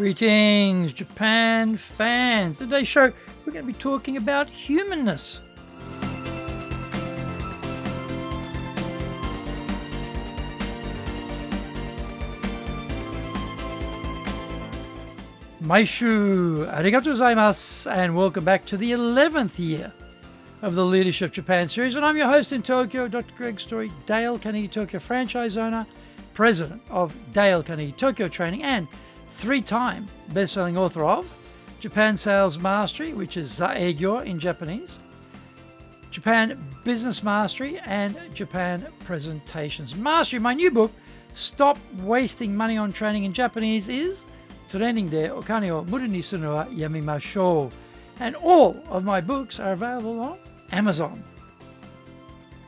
Greetings, Japan fans. Today's show, we're going to be talking about humanness. Maishu, arigatou gozaimasu, and welcome back to the 11th year of the Leadership Japan series. And I'm your host in Tokyo, Dr. Greg Story, Dale Carnegie Tokyo franchise owner, president of Dale Carnegie Tokyo Training, and three-time best-selling author of Japan Sales Mastery, which is Zaegyo in Japanese, Japan Business Mastery, and Japan Presentations Mastery. My new book, Stop Wasting Money on Training in Japanese, is Training de Okane o Muru ni suru wa yamimashou. And all of my books are available on Amazon.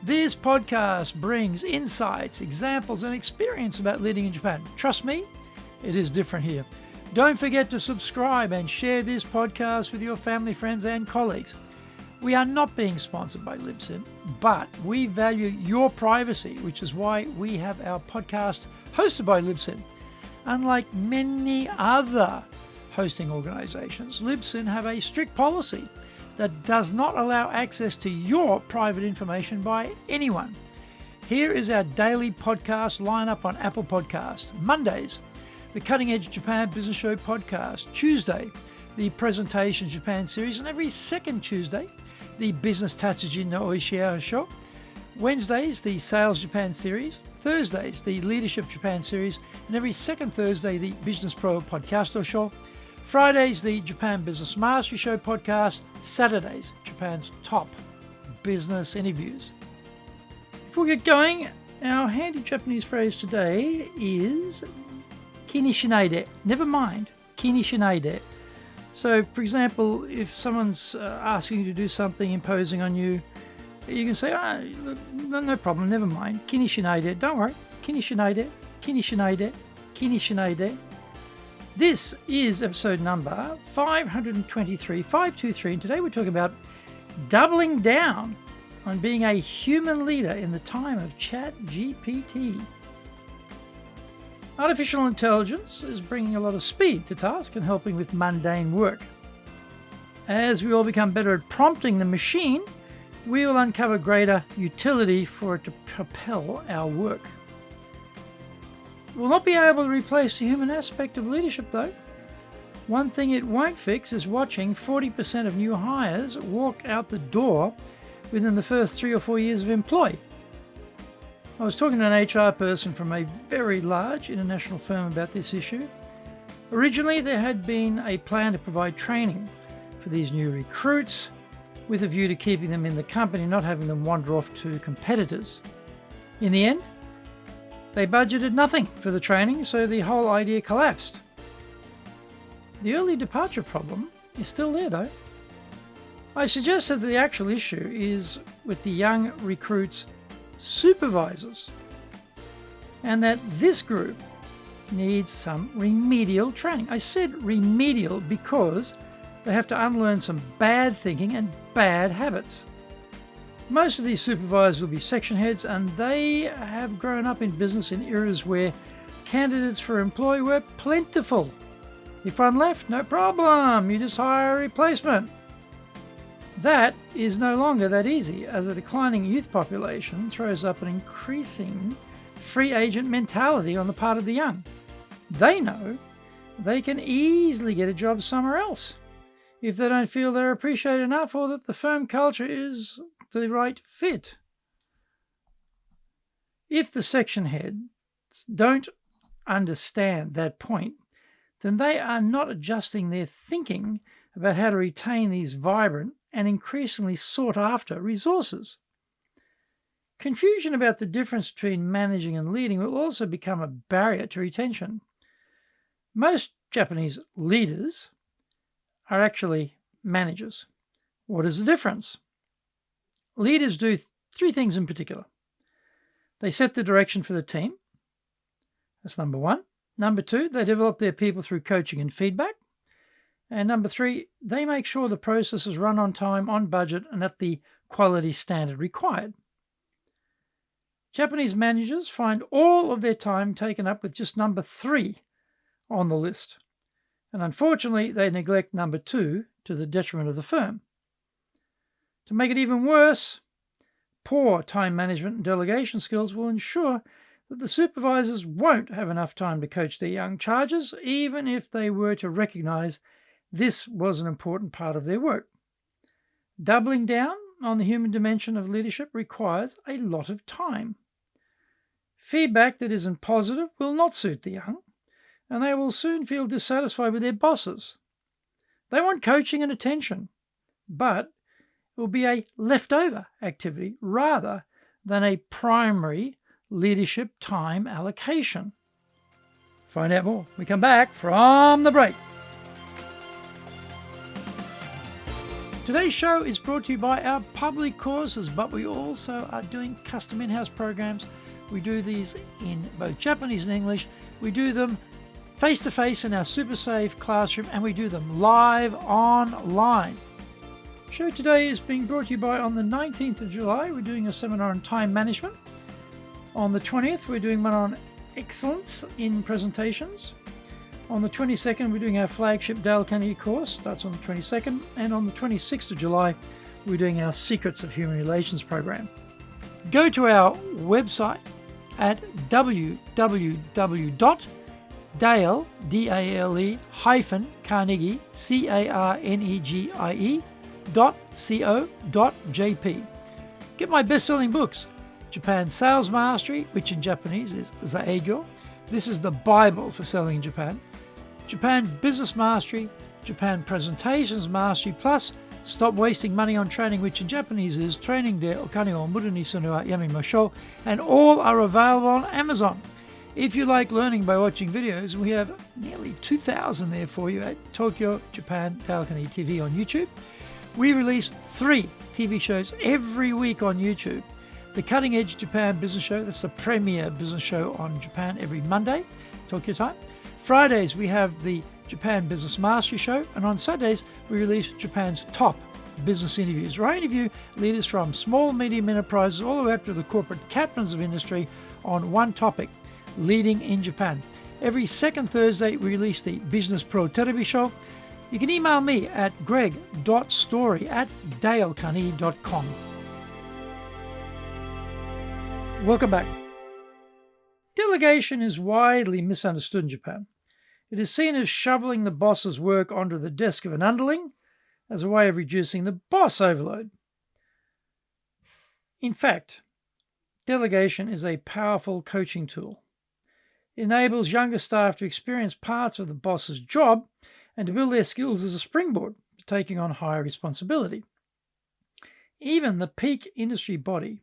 This podcast brings insights, examples, and experience about leading in Japan. Trust me, it is different here. Don't forget to subscribe and share this podcast with your family, friends, and colleagues. We are not being sponsored by Libsyn, but we value your privacy, which is why we have our podcast hosted by Libsyn. Unlike many other hosting organizations, Libsyn have a strict policy that does not allow access to your private information by anyone. Here is our daily podcast lineup on Apple Podcasts. Mondays, the Cutting Edge Japan Business Show podcast. Tuesday, the Presentations Japan series. And every second Tuesday, the Business Tatsujin no Oishia Show. Wednesdays, the Sales Japan series. Thursdays, the Leadership Japan series. And every second Thursday, the Business Pro Podcasto Show. Fridays, the Japan Business Mastery Show podcast. Saturdays, Japan's top business interviews. Before we get going, our handy Japanese phrase today is Kini shinaide, never mind, kini shinaide. So, for example, if someone's asking you to do something, imposing on you, you can say, no problem, never mind, kini shinaide, don't worry, kini shinaide, kini shinaide, kini shinaide. This is episode number 523, and today we're talking about doubling down on being a human leader in the time of ChatGPT. Artificial intelligence is bringing a lot of speed to tasks and helping with mundane work. As we all become better at prompting the machine, we will uncover greater utility for it to propel our work. We'll not be able to replace the human aspect of leadership, though. One thing it won't fix is watching 40% of new hires walk out the door within the first 3 or 4 years of employ. I was talking to an HR person from a very large international firm about this issue. Originally, there had been a plan to provide training for these new recruits with a view to keeping them in the company, not having them wander off to competitors. In the end, they budgeted nothing for the training, so the whole idea collapsed. The early departure problem is still there, though. I suggested that the actual issue is with the young recruits' supervisors, and that this group needs some remedial training. I said remedial because they have to unlearn some bad thinking and bad habits. Most of these supervisors will be section heads, and they have grown up in business in eras where candidates for employee were plentiful. If one left, no problem, you just hire a replacement. That is no longer that easy, as a declining youth population throws up an increasing free agent mentality on the part of the young. They know they can easily get a job somewhere else if they don't feel they're appreciated enough or that the firm culture is the right fit. If the section heads don't understand that point, then they are not adjusting their thinking about how to retain these vibrant and increasingly sought-after resources. Confusion about the difference between managing and leading will also become a barrier to retention. Most Japanese leaders are actually managers. What is the difference? Leaders do three things in particular. They set the direction for the team. That's number one. Number two, they develop their people through coaching and feedback. And number three, they make sure the processes run on time, on budget, and at the quality standard required. Japanese managers find all of their time taken up with just number three on the list. And unfortunately, they neglect number 2 to the detriment of the firm. To make it even worse, poor time management and delegation skills will ensure that the supervisors won't have enough time to coach their young charges, even if they were to recognize this was an important part of their work. Doubling down on the human dimension of leadership requires a lot of time. Feedback that isn't positive will not suit the young, and they will soon feel dissatisfied with their bosses. They want coaching and attention, but it will be a leftover activity rather than a primary leadership time allocation. Find out more when we come back from the break. Today's show is brought to you by our public courses, but we also are doing custom in-house programs. We do these in both Japanese and English. We do them face-to-face in our super safe classroom, and we do them live online. The show today is being brought to you by, on the 19th of July, we're doing a seminar on time management. On the 20th, we're doing one on excellence in presentations. On the 22nd, we're doing our flagship Dale Carnegie course. That's on the 22nd. And on the 26th of July, we're doing our Secrets of Human Relations program. Go to our website at www.dale, D-A-L-E, -Carnegie, CARNEGIE.co.jp. Get my best-selling books, Japan Sales Mastery, which in Japanese is Zaegyo. This is the Bible for selling in Japan. Japan Business Mastery, Japan Presentations Mastery, plus Stop Wasting Money on Training, which in Japanese is Training de Okane o Muru ni Sunu wa Yamimashou, and all are available on Amazon. If you like learning by watching videos, we have nearly 2,000 there for you at Tokyo, Japan, Dale Carnegie TV on YouTube. We release 3 TV shows every week on YouTube. The Cutting Edge Japan Business Show, that's the premier business show on Japan every Monday, Tokyo time. Fridays, we have the Japan Business Mastery Show, and on Saturdays, we release Japan's top business interviews, where I interview leaders from small, medium enterprises all the way up to the corporate captains of industry on one topic, leading in Japan. Every second Thursday, we release the Business Pro Television Show. You can email me at greg.story@dalecarnegie.com. Welcome back. Delegation is widely misunderstood in Japan. It is seen as shoveling the boss's work onto the desk of an underling as a way of reducing the boss overload. In fact, delegation is a powerful coaching tool. It enables younger staff to experience parts of the boss's job and to build their skills as a springboard to taking on higher responsibility. Even the peak industry body,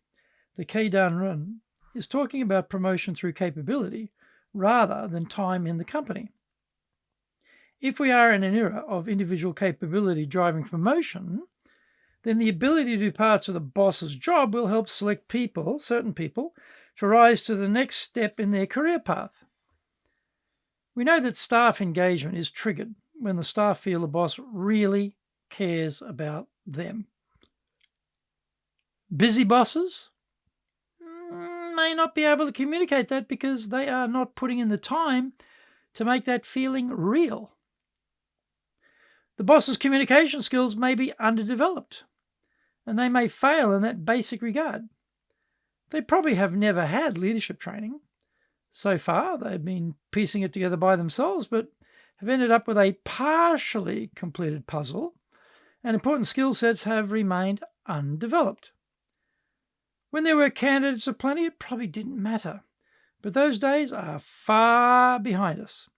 the Keidanren, is talking about promotion through capability rather than time in the company. If we are in an era of individual capability driving promotion, then the ability to do parts of the boss's job will help select people, certain people, to rise to the next step in their career path. We know that staff engagement is triggered when the staff feel the boss really cares about them. Busy bosses may not be able to communicate that because they are not putting in the time to make that feeling real. The boss's communication skills may be underdeveloped, and they may fail in that basic regard. They probably have never had leadership training. So far, they've been piecing it together by themselves, but have ended up with a partially completed puzzle, and important skill sets have remained undeveloped. When there were candidates aplenty, it probably didn't matter, but those days are far behind us.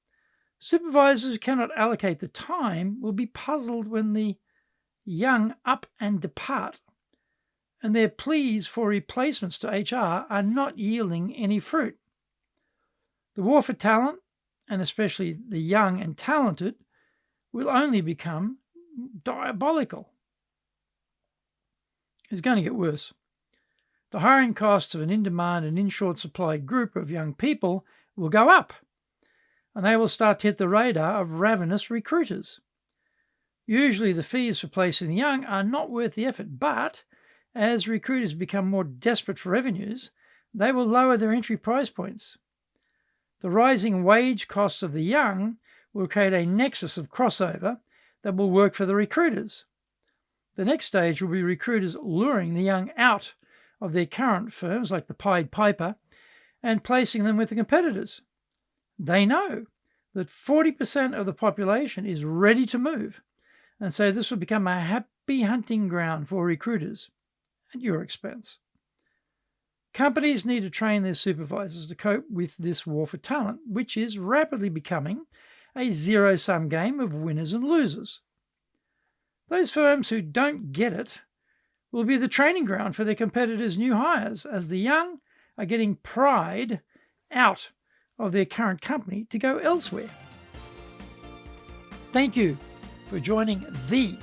Supervisors who cannot allocate the time will be puzzled when the young up and depart, and their pleas for replacements to HR are not yielding any fruit. The war for talent, and especially the young and talented, will only become diabolical. It's going to get worse. The hiring costs of an in-demand and in-short supply group of young people will go up, and they will start to hit the radar of ravenous recruiters. Usually the fees for placing the young are not worth the effort, but as recruiters become more desperate for revenues, they will lower their entry price points. The rising wage costs of the young will create a nexus of crossover that will work for the recruiters. The next stage will be recruiters luring the young out of their current firms, like the Pied Piper, and placing them with the competitors. They know that 40% of the population is ready to move, and so this will become a happy hunting ground for recruiters at your expense. Companies need to train their supervisors to cope with this war for talent, which is rapidly becoming a zero-sum game of winners and losers. Those firms who don't get it will be the training ground for their competitors' new hires, as the young are getting pried out of their current company to go elsewhere. Thank you for joining the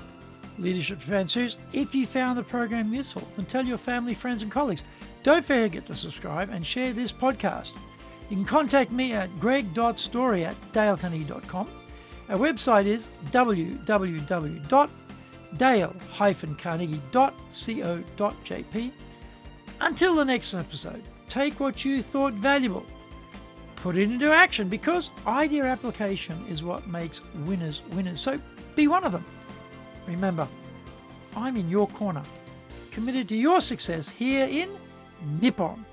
Leadership Japan series. If you found the program useful, then tell your family, friends, and colleagues. Don't forget to subscribe and share this podcast. You can contact me at greg.story@dalecarnegie.com. Our website is www.dale-carnegie.co.jp. Until the next episode, take what you thought valuable, put it into action, because idea application is what makes winners winners. So be one of them. Remember, I'm in your corner, committed to your success here in Nippon.